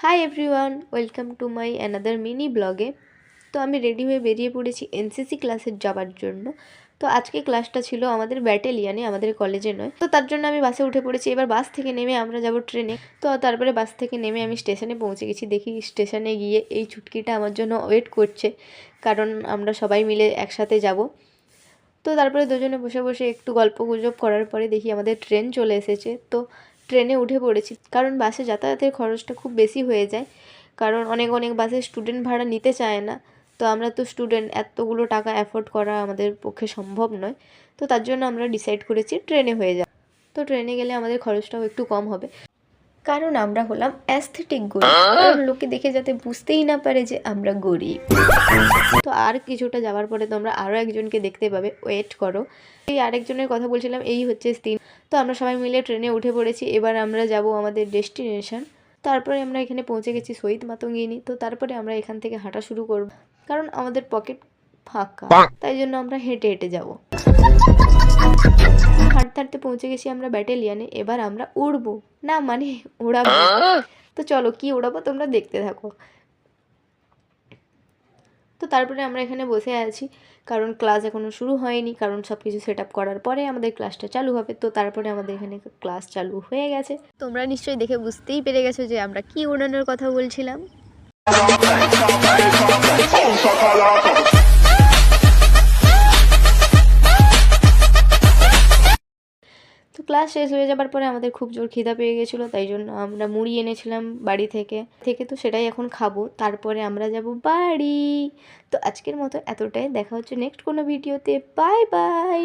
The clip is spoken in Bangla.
Hi everyone, welcome to my another mini ব্লগে। তো আমি রেডি হয়ে বেরিয়ে পড়েছি এনসিসি ক্লাসে যাওয়ার জন্য। তো আজকে ক্লাসটা ছিল আমাদের ব্যাটালিয়ানে, আমাদের কলেজে নয়। তো তার জন্য আমি বাসে উঠে পড়েছি। এবার বাস থেকে নেমে আমরা যাব ট্রেনে। তো তারপরে বাস থেকে নেমে আমি স্টেশনে পৌঁছে গেছি। দেখি স্টেশনে গিয়ে এই চুটকিটা আমার জন্য ওয়েট করছে, কারণ আমরা সবাই মিলে একসাথে যাব। তো তারপরে দুজনে বসে বসে একটু গল্প গুজব করার পরে দেখি আমাদের ট্রেন চলে এসেছে। তো ট্রেনে উঠে পড়েছি, কারণ বাসে যাতায়াতের খরচটা খুব বেশি হয়ে যায়, কারণ অনেক অনেক বাসে স্টুডেন্ট ভাড়া নিতে চায় না। তো আমরা তো স্টুডেন্ট, এতগুলো টাকা অ্যাফোর্ড করা আমাদের পক্ষে সম্ভব নয়। তো তার জন্য আমরা ডিসাইড করেছি ট্রেনে হয়ে যায়। তো ট্রেনে গেলে আমাদের খরচটাও একটু কম হবে, কারণ আমরা হলাম অ্যাস্থেটিক গরিব, কারণ লোকে দেখে যাতে বুঝতেই না পারে যে আমরা গরিব। তো আর কিছুটা যাওয়ার পরে তোমরা আরও একজনকে দেখতে পাবে, ওয়েট করো। এই আরেকজনের কথা বলছিলাম, এই হচ্ছে তিন। তো আমরা সবাই মিলে ট্রেনে উঠে পড়েছি। এবার আমরা যাব আমাদের ডেস্টিনেশন। তারপরে আমরা এখানে পৌঁছে গেছি শহীদ মাতঙ্গিনী। তো তারপরে আমরা এখান থেকে হাঁটা শুরু করব, কারণ আমাদের পকেট ফাঁকা, তাই জন্য আমরা হেঁটে হেঁটে যাব। হাঁটতে হাঁটতে পৌঁছে গেছি আমরা ব্যাটালিয়ানে। এবার আমরা উড়বো, না মানে ওড়াবো। তো চলো কি ওড়াবো তোমরা দেখতে থাকো। তো তারপরে আমরা এখানে বসে আছি, কারণ ক্লাস এখনও শুরু হয়নি, কারণ সব কিছু সেট আপ করার পরে আমাদের ক্লাসটা চালু হবে। তো তারপরে আমাদের এখানে ক্লাস চালু হয়ে গেছে। তোমরা নিশ্চয়ই দেখে বুঝতেই পেরে গেছো যে আমরা কি ওড়ানোর কথা বলছিলাম। তো ক্লাস শেষ হয়ে যাবার পরে আমাদের খুব জোর খিদা পেয়ে গেছিলো, তাই জন্য আমরা মুড়ি এনেছিলাম বাড়ি থেকে। তো সেটাই এখন খাবো, তারপরে আমরা যাব বাড়ি। তো আজকের মতো এতটাই, দেখা হচ্ছে নেক্সট কোনো ভিডিওতে। Bye bye.